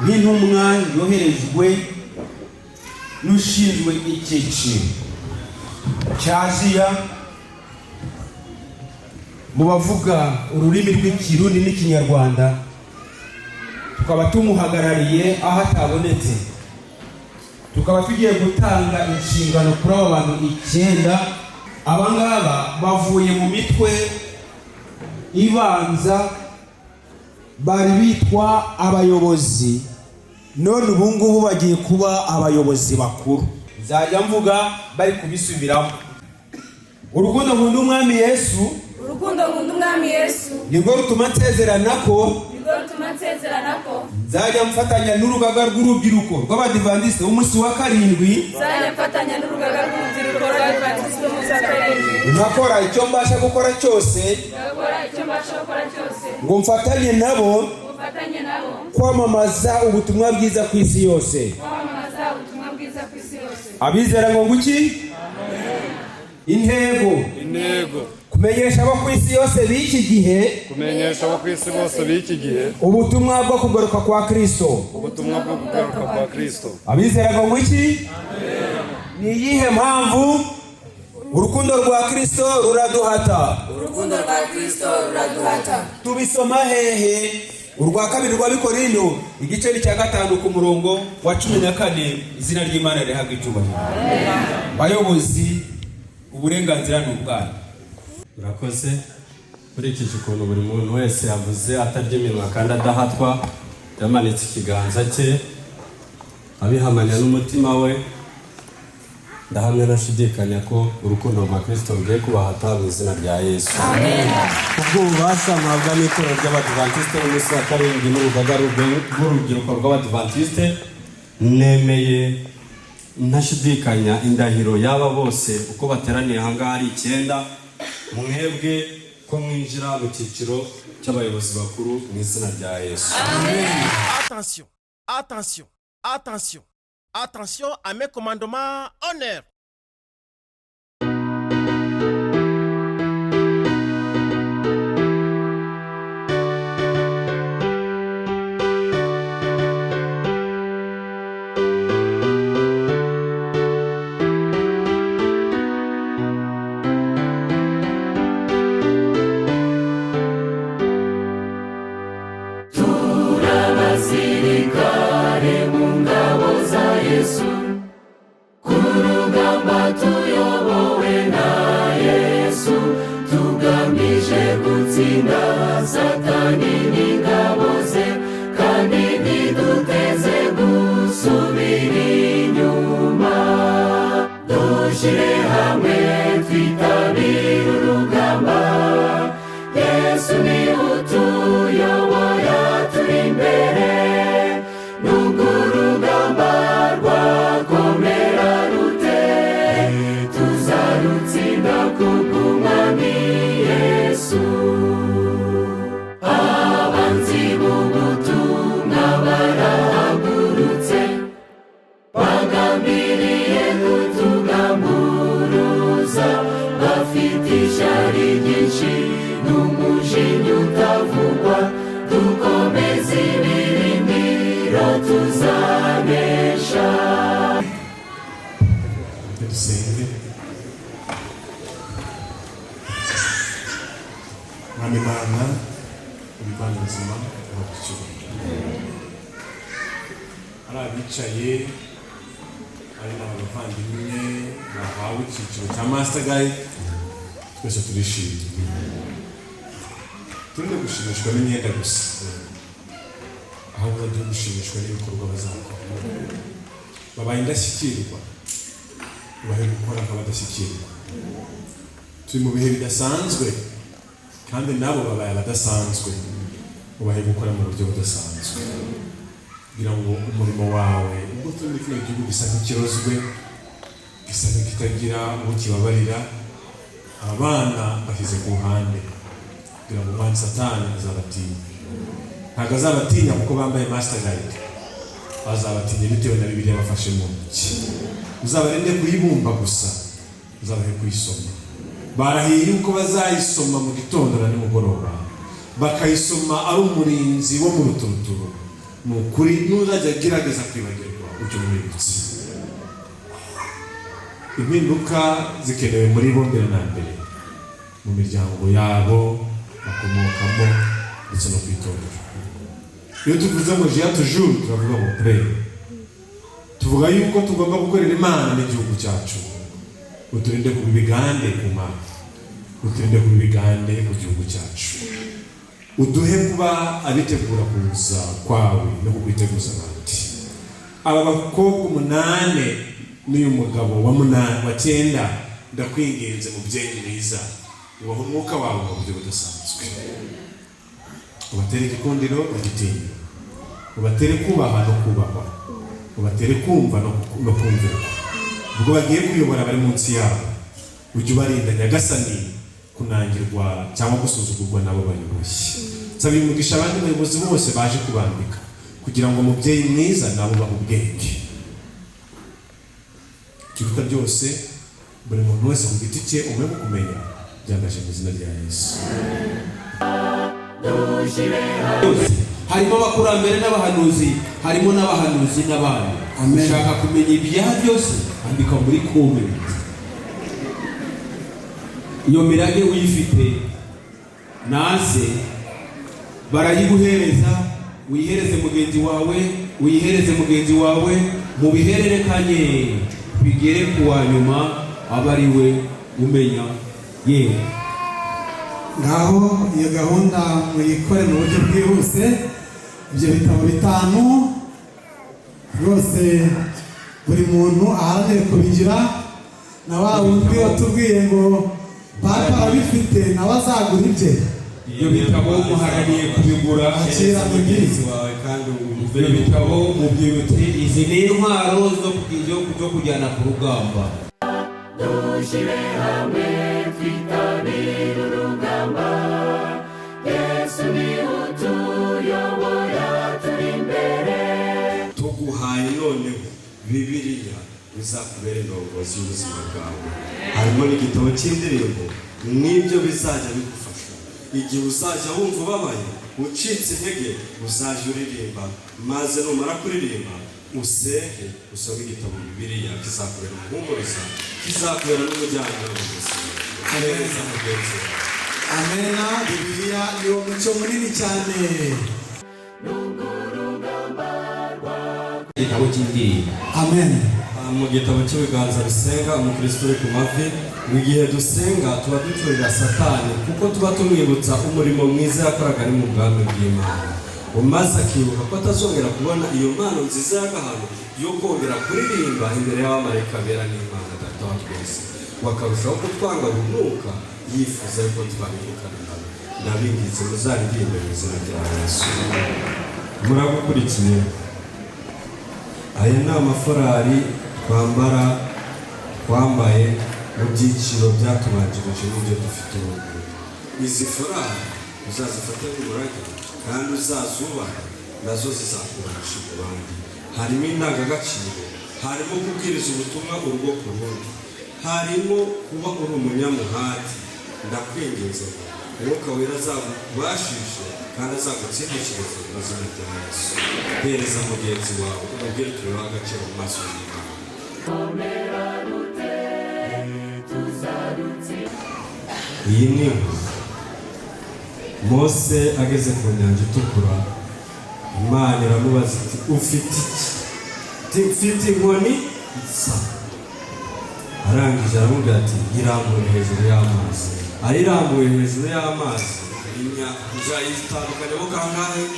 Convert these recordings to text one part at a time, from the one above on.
nk'intumwa yoherejwe n'ushinzwe icyiciro cya Aziya mu bavuga ururimi rw'Ikirundi n'Ikinyarwanda, tukaba tumuhagarariye aho atabonetse. Tukaba tugiye gutanga inshingano kuri aba bantu 9. Aba ngaba bavuye mu mitwe ibanza, bari bitwa abayobozi, none ubu ngubu bagiye kuba abayobozi bakuru. Nzajya mvuga bari kubisubiramo. Urukundo nkunda umwami Yesu, nirwo rutuma nsezerana ko nzajya mfatanya n'urugaga rw'urubyiruko rw'Abadiventiste umunsi wa 7, nkakora icyo mbasha gukora cyose ngo mfatanye nabo kwamamaza ubutumwa bwiza ku isi yose. Abizera ngo nguki? Intego kumenyesha abo ku isi yose b'iki gihe ubutumwa bwo kugaruka kwa Kristo. Abizera ngo nguki? Ni iyihe mpamvu urukundo rwa Kristo ruraduhata? Tubisoma hehe? Urwa 2 rwa Bikorinto igice cya 5 ku murongo wa 14. Izina ry'Imana rihabwa icyubahiro. Bayobozi, uburenganzira n'ubwanyu. Murakoze. Kurikije ukuntu buri muntu wese yavuze atarya iminwa kandi adahatwa, yamanitse ikiganza cye abihamanya n'umutima we, ndahamya nashidikanya ko urukundo rwa Kristo rugiye kubahata mu izina rya Yesu. Amen. Ubwo ubasha mwabwa n'itorero ry'Abadiventiste umunsi wa 7 n'urugaga rw'urubyiruko rw'Abadiventiste, nemeye ntashidikanya indahiro y'aba bose uko bateraniye aha ari 9, mwebwe ko mwinjira mu cyiciro cy'abayobozi bakuru mu izina rya Yesu. Attention, attention, attention, attention à mes commandements. Honneur. Arabicaye ari n'abavandimwe bahawe icyiciro cya Master Guide, twese turishimye. Turinde gushimishwa n'imyenda gusa, ahubwo turi gushimishwa n'ibikorwa bazakora. Babaye indashyikirwa, babaye gukora nk'abadashyikirwa. Turi mu bihe bidasanzwe kandi nabo babaye abadasanzwe, babaye gukora mu buryo budasanzwe kugira ngo umurimo wawe ubwo turi kino gihugu gisa nk'ikirozwe, gisa nk'ikitagira uwo kibabarira, abana bashyize ku ruhande kugira ngo umwana Satani azabatinya. Ntabwo azabatinya kuko bambaye Master Guide, azabatinya bitewe na Bibiliya bafashe mu ntoki. Uzabarinde kuyibumba gusa, uzabahe kuyisoma. Barahiye uko bazayisoma mu gitondo na nimugoroba, bakayisoma ari umurinzi wo mu ruturuturu, nukuri nuzajya gerageza kwibagirwa ujye umwibutse. Impinduka zikenewe muri bo mbere na mbere, mu miryango yabo bakomokamo ndetse no kwitorera. Iyo tuvuze ngo jiya tujuru turavuga ngo pray, tuvuga yuko tugomba gukorera Imana n'igihugu cyacu. Uturinde kuba ibigande ku Mana, uturinde kuba ibigande ku gihugu cyacu, uduhe kuba abitegura kuza kwawe no kukwiteguza abandi. Aba bakobwa 8 n'uyu mugabo wa 9 ndakwinginze mubyeyi mwiza, ubaho umwuka wawe mu buryo budasanzwe, ubatere igikundiro bagitinya, ubatere kubaha no kubahwa, ubatere kumva no kumvirwa. Ubwo bagiye kuyobora bari munsi yabo, ujye ubarinda nyagasani kunangirwa cyangwa gusuzugurwa nabo bayoboye. Nsaba umugisha abandi bayobozi bose baje kubambika, kugira ngo mubyeyi mwiza nabo bahe ubwenge. Kiruta byose, buri muntu wese ku giti cye umwe mu kumenya, byambaje mu izina rya Yesu. Harimo abakurambere n'abahanuzi, harimo n'abahanuzi n'abandi. Ushaka kumenya ibyaha byose, andika muri comment. Iyo mirage uyifite naze barayiguhereza, wihereze mugenzi wawe, wihereze mugenzi wawe, mu bihererekanye bigere kuwa nyuma aba ari we umenya yewe. Ngaho iyo gahunda muyikore mu buryo bwihuse. Ibyo bitabo 5 rwose buri muntu aharanire kubigira, na wa wundi watubwiye ngo papa abifite nawe azagura ibye. Iyo bitabo muharaniye kubigura, akira mugenzi wawe kandi ibyo bitabo mubyibutse, izi ni intwaro zo kujyana ku rugamba. Dushyire hamwe twitabire urugamba, Yesu ni utuyobora turi imbere. Tuguhaye noneho Bibiliya bizakubera indongozi y'ubuzima bwawe, harimo n'igitabo cy'indirimbo n'ibyo bizajya bigufasha igihe uzajya wumva ubabaye ucitse intege, uzajya uririmba, maze numara kuririmba usenge, usome igitabo Bibiliya kizakubera umuhumuriza, kizakubera n'umujyanama mu buzima. Neza mugenzi wawe. Amena. Bibiliya ni umucyo munini cyane. Igitabo cy'indirimbo. Amen. Mu gitabo cy'ibiganza bisenga, umukristo uri ku mavi, mu gihe dusenga tuba duturira Satani, kuko tuba tumwibutsa umurimo mwiza yakoraga ari mu bwami bw'Imana, umaze akibuka ko atazongera kubona iyo mpano nziza y'agahano yo kongera kuririmba imbere y'abamarayika bera n'Imana Data wa twese, wakarushaho kutwanga urunuka, yifuza yuko twabirukana nabo. Ndabinginze muzaririmbe mu izina rya Yesu. Muragukurikiye. Aya ni amaforari twambaye mu byiciro byatubanjirije n'ibyo dufite ubu. Izi forari uzazifate nk'umurage kandi uzazubaha, nazo zizakubasha ku bandi. Harimo indangagaciro, harimo kubwiriza ubutumwa urugo ku rundi, harimo kuba uri umunyamuhati. Ndakwinginze Umwuka Wera azagubashishe kandi azagutsindishirize mu izina rya Yesu. Hereza mugenzi wawe umubwire tubeho agaciro mu maso y'Imana. Iyi ni Mose ageze ku nyanja itukura, Imana iramubaza iti ufite iki? Mfite inkoni nsa. Arangije aramubwira ati irambuye hejuru y'amazi. Ayirambuye hejuru y'amazi, imyaka uzayitandukanyamo kangahe? 2.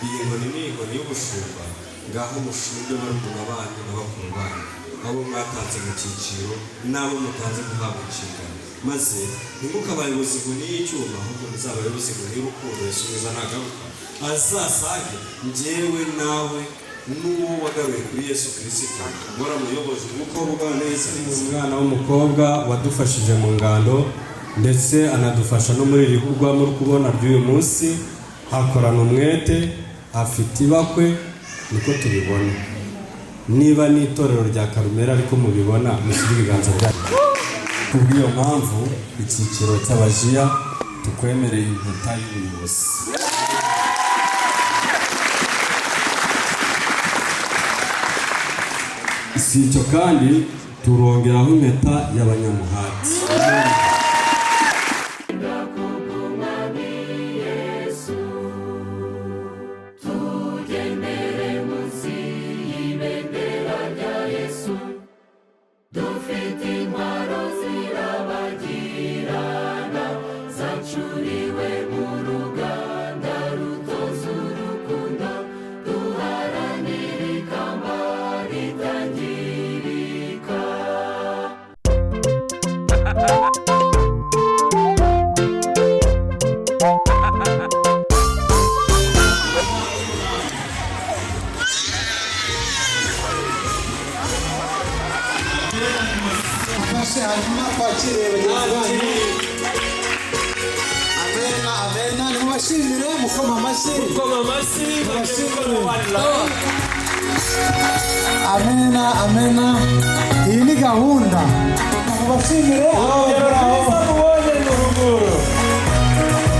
Iyi nkoni ni inkoni y'ubushumba, ngaho umushumbe barumuna banyu n'abakuru banyu, abo mwatanze mu cyiciro n'abo mutanze guhabwa inshingano, maze ntimukabayobozi inkoni y'icyuma, ahubwo muzabayobozi inkoni y'urukundo. Yesu mwiza nagaruka azasage njyewe nawe n'uwo wagaruye kuri Yesu Kristo, waramuyoboje umukobwa neza. Umwana w'umukobwa wadufashije mu ngando ndetse anadufasha no muri iri bikorwa muri kubona ry'uyu munsi, hakorana umwete, afite ibakwe, niko tubibona. Niba n'itorero rya Karumera ariko mubibona, mushyire ibiganza byanyu. Kubw'iyo mpamvu icyiciro cy'abajiya tukwemereye impeta y'ubuyobozi. si icyo kandi turongeraho impeta y'abanyamuhati. Amena, amena. Iyi ni gahunda. Mubashimire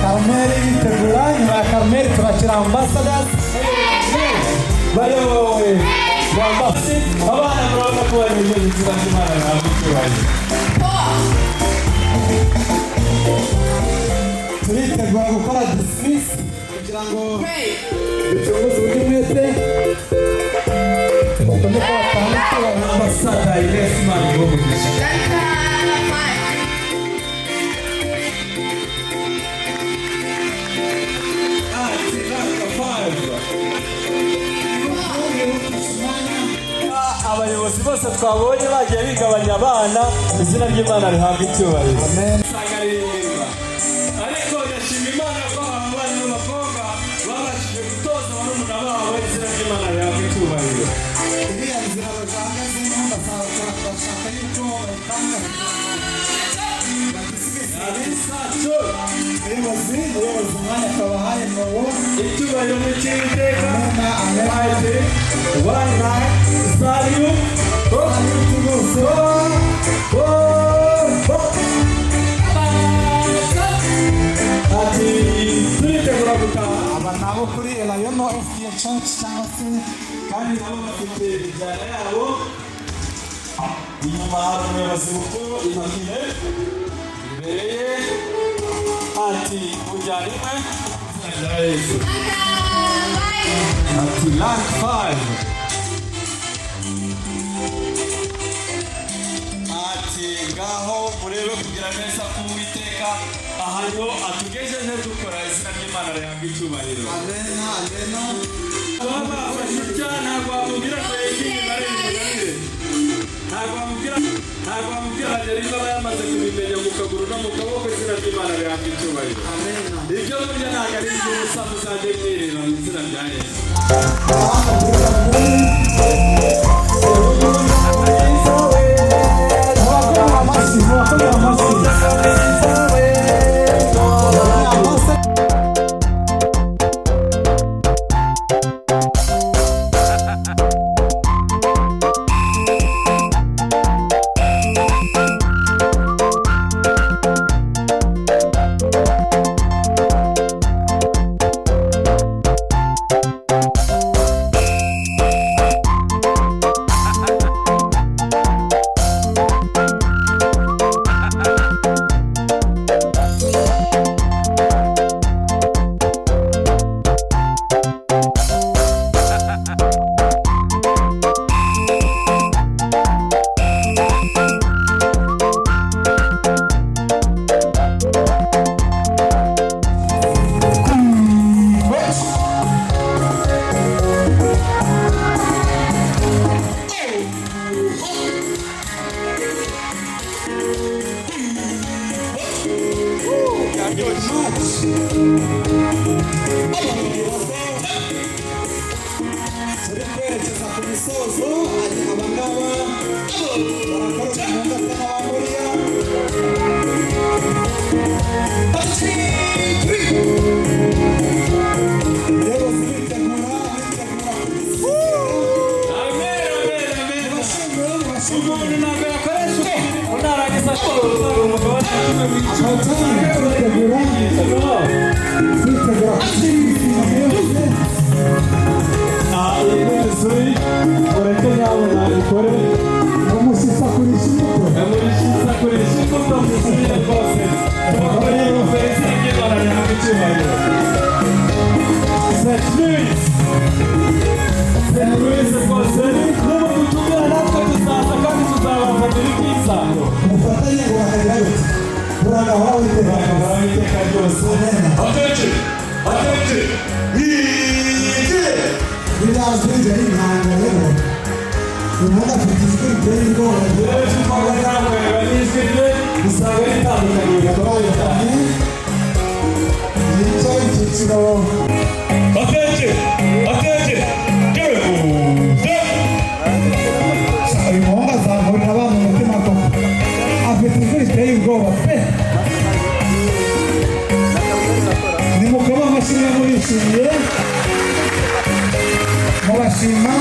Carmel yitegura, nyuma ya Carmel turakira ambassadors. bayobowe bambasi abana murabona ko bari mu nzira y'Imana n'abicyubahiro. Turitegura gukora dismiss kugira ngo ducunguze uburyo mwese tugomba kubatanga ambasada Imana ibomugisha. Abayobozi bose twabonye bagiye bigabanya abana, izina ry'Imana rihabwa icyubahiro. Amen. Ariko ndashima Imana ko abana n'abakobwa babashije gutoza barumuna babo, izina ry'Imana rihabwa icyubahiro. Iriya nzira bahagazemo bashaka yuko bayitanga umuyobozi umwanya akabahaye n'uwo icyubahiro mu cy'Iteka. Amen. One night, Salut, ati turitegura gutaha. Aba nabo kuri Elayono FPA Church cyangwa se Kandi nabo bafite injyana yabo. Inyuma hari umuyobozi mukuru Immaculée, imbere ye ati ujyana imwe izina rya Yesu. Ati Land 5. Ati ngaho murebe kugira neza k'Uwiteka ahantu atugejeje dukora, izina ry'Imana rihabwa icyubahiro. Amen. Baba abashitya ntabwo bamubwira ngo yegire barengere, ntabwo bamubwira hagera niba yamaze kubimenya mu kaguru no mu kaboko, izina ry'Imana rihabwa icyubahiro. Ibyo burya ntabwo ari iby'ubusa, muzajye mwirira mu izina rya Yesu. turi kwerekeza ku misozo, hari abangaba barakora umwuga n'abamuriya. Umuyobozi bitegura umuntu ntabwo yakoresha unarangiza koroza umugabane kwitegura ureke nyabona ikore umushisakurisha imbuto yamurishisakurisha imbuto musubire rwose tubakore umuferesi y'imana rihabwa icyubahiro St. Louis rwose n'umudutumira natwe tuzaza kandi tuzabafatira ibyiza mufatanye ngo bakagira bati uragahoraho iteka ryose Attention! birazwi imbere y'intanga rero intanga afite ijwi riteye ubwoba rero twabaga namwereka n'ijwi rye usanga ritandukanye bigakomeye cyane nicyo icyiciro uyu muhungu azamurira abana umutima koko afite ijwi riteye ubwoba pe nimukoma amashyi murishimiye mubashima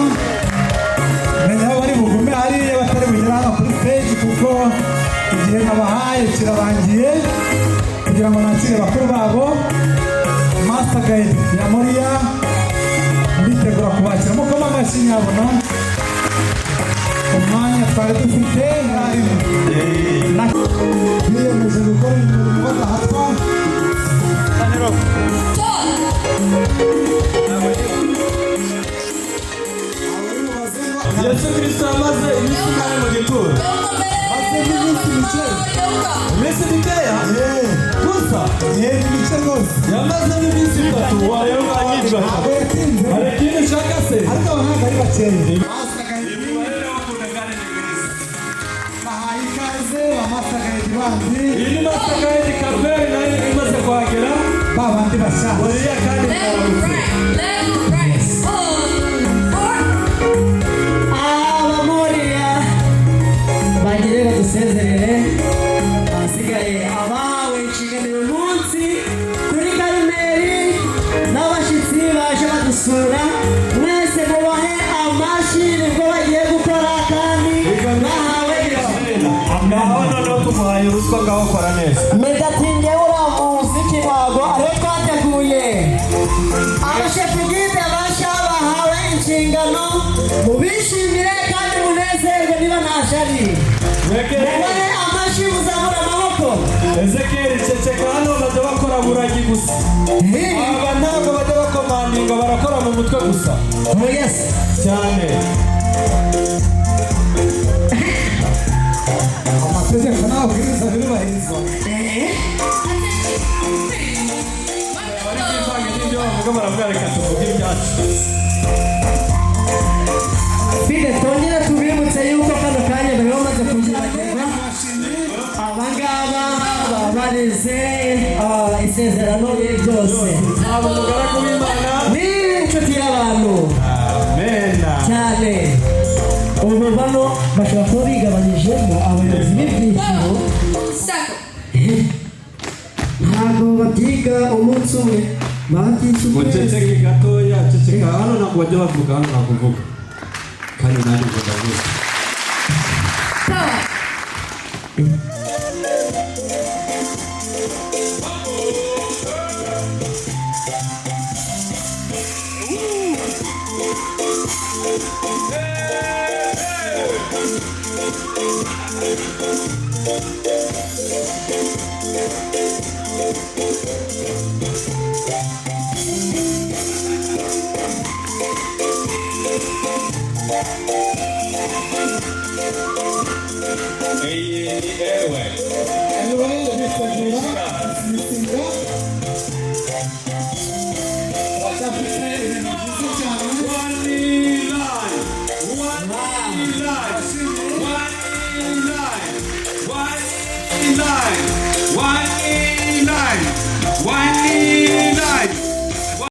menya aho bari bugume hariya batari bunyura hano kuri stage kuko igihe nabahaye kirarangiye kugira ngo nakire bakuru babo Master Guide ya Moriya nditegura kubakira mukoma amashyi nyabona umwanya twari dufite biyemeje gukora imirimo badahatwa Yesu Kristo yamaze iminsi ingahe mu gituro iminsi mikeya gusa ibice rwose yamaze n'iminsi itatu wayoboka nyinshi ntabwo yatinze hari ikindi ushaka se ariko aba ntabwo ari bakeya bahaye ikaze ba Master Guide bandi iyi ni Master Guide Carmel nayo imaze kuhagera ba bandi bashyashya Moriya kandi mwaramutse abamoriya bagire badusezerere hasigaye abahawe inshingano uyu munsi kuri Karumeli n'abashyitsi baje badusura mwese mubahe amashyi nibwo bagiye gukora kandi bahawe ngaho noneho tumuhaye ruswa ngaho kora neza medatinge uriya muziki ntabwo ariwo twateguye abashefugide bashya bahawe inshingano mubishimire kandi munezerwe niba nta shari mubahe amashyi muzamura amaboko Ezekiyeli ceceka hano bajya bakora buragi gusa aba ntabwo bajya bakomandinga barakora mu mutwe gusa oh yes cyane amategeko n'amabwiriza birubahirizwa bari bwivange n'ibyo bavuga baravuga reka tuvuge ibyacu bide twongere tubibutse yuko kano kanya bari bamaze kuzibagirwa abangaba baba barize isezerano ryose abo mugaragu w'Imana ni inshuti y'abantu amena cyane ubu bano bashobora kuba bigabanyijemo abayobozi b'ibyiciro ntabwo babyiga umunsi umwe babyica ukwezi muceceke gatoya ceceka hano ntabwo bajya bavuga hano ntabwo uvuga kandi nanjye mvuga gusa One in line.